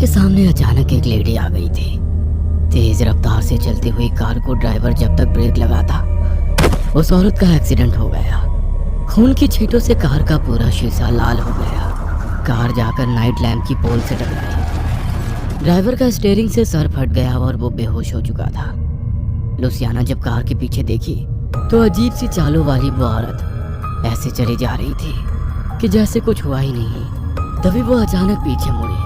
के सामने अचानक एक लेडी आ गई थी। तेज रफ्तार से चलती हुई कार को ड्राइवर जब तक ब्रेक लगाता, उस औरत का एक्सीडेंट हो गया। खून की छींटों से कार का पूरा शीशा लाल हो गया। कार जाकर नाइट लैंप की पोल से टकराई। ड्राइवर का स्टीयरिंग से सर फट गया और वो बेहोश हो चुका था। लुसियाना जब कार के पीछे देखी तो अजीब सी चालों वाली वो औरत ऐसे चली जा रही थी कि जैसे कुछ हुआ ही नहीं। तभी वो अचानक पीछे मुड़ी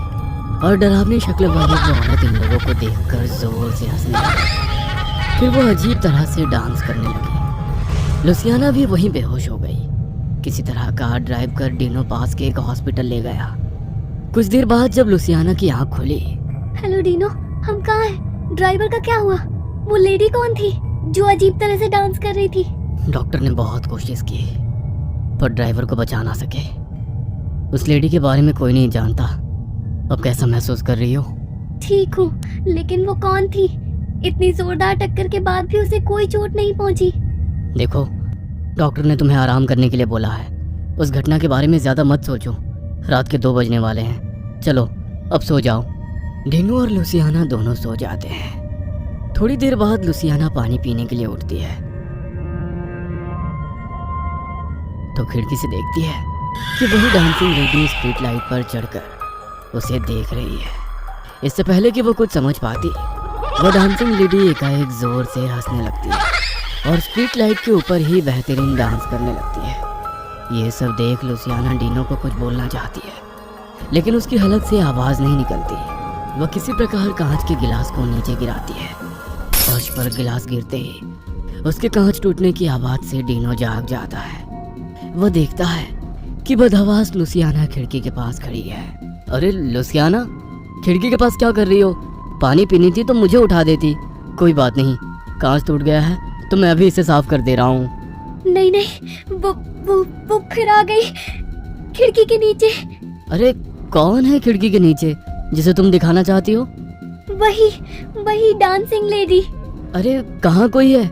और डरावनी शक्ल वाली वो औरत इन लोगों को देखकर जोर से हंसने लगी। फिर वो अजीब तरह से डांस करने लगी। लुसियाना भी वहीं बेहोश हो गई। किसी तरह कार ड्राइव कर डीनो पास के एक हॉस्पिटल ले गया। कुछ देर बाद जब लुसियाना की आंख खुली। हेलो डीनो, हम कहाँ हैं? ड्राइवर का क्या हुआ? वो लेडी कौन थी जो अजीब तरह से डांस कर रही थी? डॉक्टर ने बहुत कोशिश की पर ड्राइवर को बचा ना सके। उस लेडी के बारे में कोई नहीं जानता। अब कैसा महसूस कर रही हो? ठीक हूँ, लेकिन वो कौन थी? इतनी जोरदार टक्कर के बाद भी उसे कोई चोट नहीं पहुँची। देखो, डॉक्टर ने तुम्हें आराम करने के लिए बोला है। उस घटना के बारे में ज्यादा मत सोचो। रात के 2 बजने वाले हैं। चलो अब सो जाओ। डीनो और लुसियाना दोनों सो जाते हैं। थोड़ी देर बाद लुसियाना पानी पीने के लिए उठती है तो खिड़की से देखती है कि वही डांसिंग लेडी स्ट्रीट लाइट पर चढ़कर उसे देख रही है। इससे पहले कि वो कुछ समझ पाती, वो डांसिंग लेडी एकाएक जोर से हंसने लगती है और स्ट्रीट लाइट के ऊपर ही बेहतरीन डांस करने लगती है। ये सब देख लुसियाना डीनो को कुछ बोलना चाहती है, लेकिन उसकी हलक से आवाज़ नहीं निकलती। वह किसी प्रकार कांच के गिलास को नीचे गिराती है। फर्श पर गिलास गिरते ही उसके कांच टूटने की आवाज़ से डीनो जाग जाता है। वह देखता है कि बदहवास लुसियाना खिड़की के पास खड़ी है। अरे लुसियाना, खिड़की के पास क्या कर रही हो? पानी पीनी थी तो मुझे उठा देती। कोई बात नहीं, कांच टूट गया है तो मैं अभी इसे साफ कर दे रहा हूँ। नहीं नहीं, वो फिर आ गई खिड़की के नीचे। अरे कौन है खिड़की के नीचे जिसे तुम दिखाना चाहती हो? वही डांसिंग लेडी। अरे कहाँ कोई है?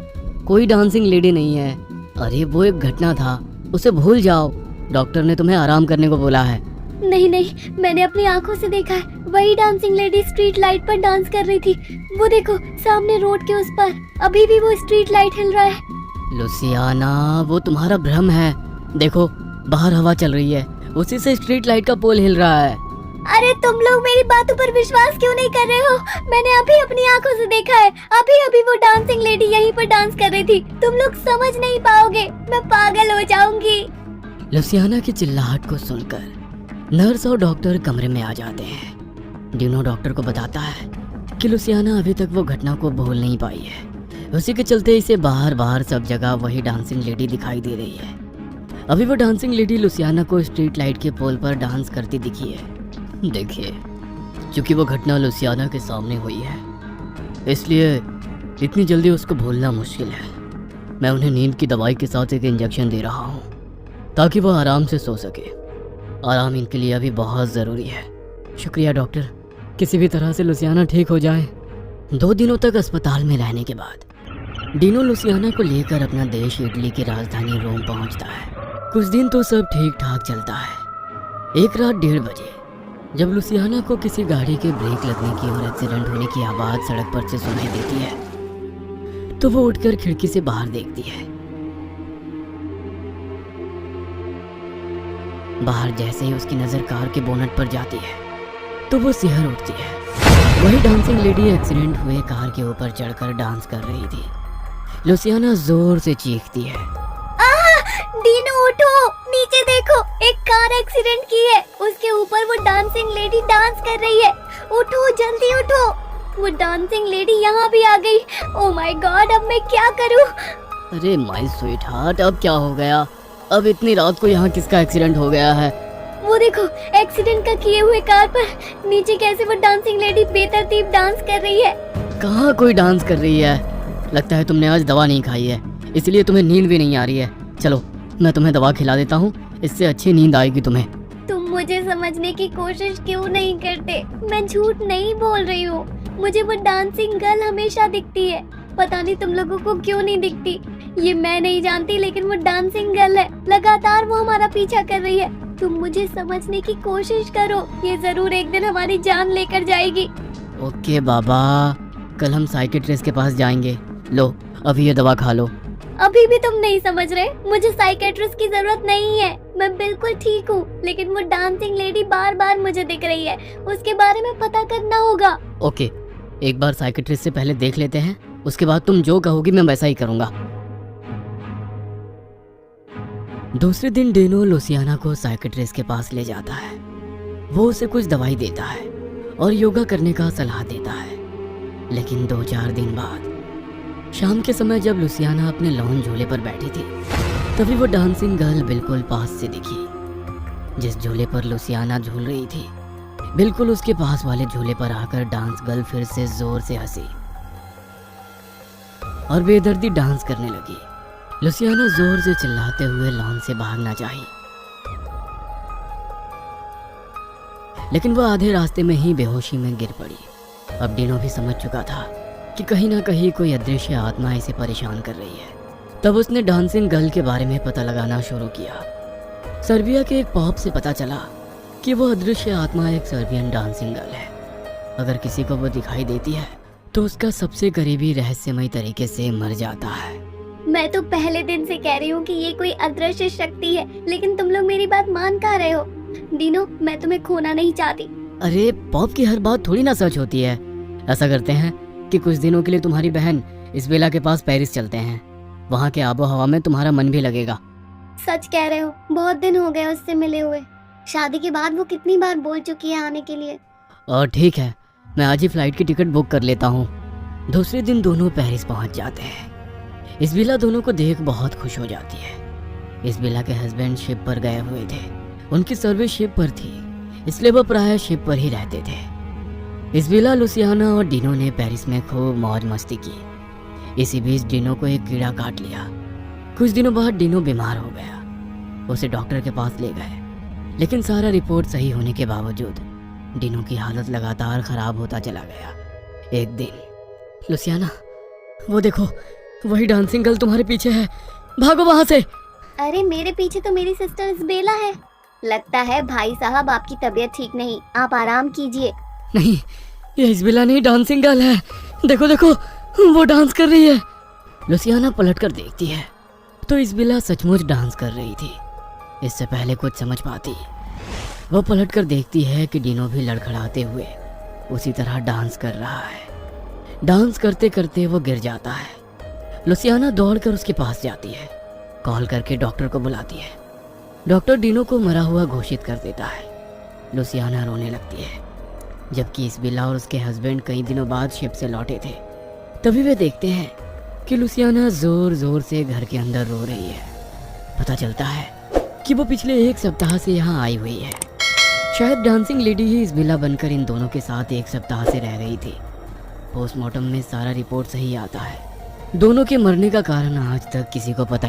कोई डांसिंग लेडी नहीं है। अरे वो एक घटना था, उसे भूल जाओ। डॉक्टर ने तुम्हें आराम करने को बोला है। नहीं नहीं, मैंने अपनी आंखों से देखा है। वही डांसिंग लेडी स्ट्रीट लाइट पर डांस कर रही थी। वो देखो सामने रोड के उस पर अभी भी वो स्ट्रीट लाइट हिल रहा है। लुसियाना, वो तुम्हारा भ्रम है। देखो बाहर हवा चल रही है, उसी से स्ट्रीट लाइट का पोल हिल रहा है। अरे तुम लोग मेरी बातों पर विश्वास क्यों नहीं कर रहे हो? मैंने अभी अपनी आंखों से देखा है। अभी वो डांसिंग लेडी यहीं पर डांस कर रही थी। तुम लोग समझ नहीं पाओगे, मैं पागल हो जाऊंगी। लुसियाना की चिल्लाहट को सुनकर नर्स और डॉक्टर कमरे में आ जाते हैं। डीनो डॉक्टर को बताता है कि लुसियाना अभी तक वो घटना को भूल नहीं पाई है। उसी के चलते इसे बाहर सब जगह वही डांसिंग लेडी दिखाई दे रही है। अभी वो डांसिंग लेडी लुसियाना को स्ट्रीट लाइट के पोल पर डांस करती दिखी है। देखिए, क्योंकि वो घटना लुसियाना के सामने हुई है, इसलिए इतनी जल्दी उसको भूलना मुश्किल है। मैं उन्हें नींद की दवाई के साथ एक इंजेक्शन दे रहा हूँ ताकि वो आराम से सो सके। आराम इनके लिए अभी बहुत ज़रूरी है। शुक्रिया डॉक्टर, किसी भी तरह से लुसियाना ठीक हो जाए। 2 दिनों तक अस्पताल में रहने के बाद डीनो लुसियाना को लेकर अपना देश इटली की राजधानी रोम पहुंचता है। कुछ दिन तो सब ठीक ठाक चलता है। एक रात 1:30 बजे जब लुसियाना को किसी गाड़ी के ब्रेक लगने की और एक्सीडेंट होने की आवाज़ सड़क पर से सुनाई देती है तो वो उठकर खिड़की से बाहर देखती है। बाहर जैसे ही उसकी नज़र कार के बोनट पर जाती है तो वो सिहर उठती है। वही डांसिंग लेडी एक्सीडेंट हुए कार के ऊपर चढ़कर डांस कर रही थी। लुसियाना जोर से चीखती है, डीनो उठो, नीचे देखो, एक कार एक्सीडेंट की है। उसके ऊपर वो डांसिंग लेडी डांस कर रही है। उठो, जल्दी उठो। वो डांसिंग लेडी यहाँ भी आ गई। ओह माय गॉड, अब मैं क्या करूँ? अरे माय स्वीट हार्ट, अब क्या हो गया? अब इतनी रात को यहाँ किसका एक्सीडेंट हो गया है? वो देखो, एक्सीडेंट का किए हुए कार पर नीचे कैसे वो डांसिंग लेडी बेतरतीब डांस कर रही है। कहाँ कोई डांस कर रही है? लगता है तुमने आज दवा नहीं खाई है, इसलिए तुम्हें नींद भी नहीं आ रही है। चलो मैं तुम्हें दवा खिला देता हूँ, इससे अच्छी नींद आएगी तुम्हें। तुम मुझे समझने की कोशिश क्यों नहीं करते? मैं झूठ नहीं बोल रही हूँ। मुझे वो डांसिंग गर्ल हमेशा दिखती है। पता नहीं तुम लोगों को क्यों नहीं दिखती, ये मैं नहीं जानती, लेकिन वो डांसिंग गर्ल है। लगातार वो हमारा पीछा कर रही है। तुम मुझे समझने की कोशिश करो, ये जरूर एक दिन हमारी जान लेकर जाएगी। ओके बाबा, कल हम साइकेट्रिस्ट के पास जाएंगे। लो अभी ये दवा खा लो। अभी भी तुम नहीं समझ रहे, मुझे साइकेट्रिस्ट की जरूरत नहीं है, मैं बिल्कुल ठीक हूँ। लेकिन वो डांसिंग लेडी बार बार मुझे दिख रही है, उसके बारे में पता करना होगा। ओके, एक बार साइकेट्रिस्ट से पहले देख लेते हैं, उसके बाद तुम जो कहोगी मैं वैसा ही करूँगा। दूसरे दिन डेनो लुसियाना को साइकेट्रिस्ट के पास ले जाता है। वो उसे कुछ दवाई देता है और योगा करने का सलाह देता है। लेकिन 2-4 दिन बाद शाम के समय जब लुसियाना अपने लॉन झूले पर बैठी थी, तभी वो डांसिंग गर्ल बिल्कुल पास से दिखी। जिस झूले पर लुसियाना झूल रही थी, बिल्कुल उसके पास वाले झूले पर आकर डांस गर्ल फिर से जोर से हंसी और बेदर्दी डांस करने लगी। लुसियाना जोर से चिल्लाते हुए लॉन से भागना चाही, लेकिन वह आधे रास्ते में ही बेहोशी में गिर पड़ी। अब डिनो भी समझ चुका था कि कहीं ना कहीं कोई अदृश्य आत्मा इसे परेशान कर रही है। तब उसने डांसिंग गर्ल के बारे में पता लगाना शुरू किया। सर्बिया के एक पॉप से पता चला कि वो अदृश्य आत्मा एक सर्बियन डांसिंग गर्ल है। अगर किसी को वो दिखाई देती है तो उसका सबसे करीबी रहस्यमय तरीके से मर जाता है। मैं तो पहले दिन से कह रही हूँ कि ये कोई अदृश्य शक्ति है, लेकिन तुम लोग मेरी बात मान कहाँ रहे हो। डिनो, मैं तुम्हें खोना नहीं चाहती। अरे पॉप की हर बात थोड़ी ना सच होती है। ऐसा करते हैं कि कुछ दिनों के लिए तुम्हारी बहन इस्बेला के पास पेरिस चलते हैं, वहाँ के आबो हवा में तुम्हारा मन भी लगेगा। सच कह रहे हो, बहुत दिन हो गए उससे मिले हुए। शादी के बाद वो कितनी बार बोल चुकी है आने के लिए। और ठीक है, मैं आज ही फ्लाइट की टिकट बुक कर लेता हूँ। दूसरे दिन दोनों पेरिस पहुँच जाते हैं। इस्बेला दोनों को देख बहुत खुश हो जाती है। इस्बेला के हस्बैंड शिप पर गए हुए थे, उनकी सर्विस शिप पर थी, इसलिए वो प्रायः शिप पर ही रहते थे। इस्बेला, लुसियाना और डिनो ने पेरिस में खूब मौज मस्ती की। इसी बीच डिनो को एक कीड़ा काट लिया। कुछ दिनों बाद डिनो बीमार हो गया। उसे डॉक्टर के पास ले गए, लेकिन सारा रिपोर्ट सही होने के बावजूद डिनो की हालत लगातार खराब होता चला गया। एक दिन, लुसियाना, वो देखो, वही डांसिंग गर्ल तुम्हारे पीछे है, भागो वहां से। अरे मेरे पीछे तो मेरी सिस्टर इस्बेला है। लगता है भाई साहब आपकी तबीयत ठीक नहीं, आप आराम कीजिए। नहीं, ये इस्बेला नहीं, डांसिंग गर्ल है। देखो देखो, वो डांस कर रही है। लुसियाना पलटकर देखती है तो इस्बेला सचमुच डांस कर रही थी। इससे पहले कुछ समझ पाती, वो पलटकर देखती है कि डिनो भी लड़खड़ाते हुए उसी तरह डांस कर रहा है। डांस करते करते वो गिर जाता है। लुसियाना दौड़कर उसके पास जाती है, कॉल करके डॉक्टर को बुलाती है। डॉक्टर डिनो को मरा हुआ घोषित कर देता है। लुसियाना रोने लगती है, जबकि इस्बेला और उसके हस्बैंड कई दिनों बाद शिप से लौटे थे। तभी वे देखते हैं कि लुसियाना जोर जोर से घर के अंदर रो रही है। पता चलता है कि वो पिछले 1 सप्ताह से यहाँ आई हुई है। शायद डांसिंग लेडी ही इस्बेला बनकर इन दोनों के साथ 1 सप्ताह से रह रही थी। पोस्टमार्टम में सारा रिपोर्ट सही आता है। दोनों के मरने का कारण आज तक किसी को पता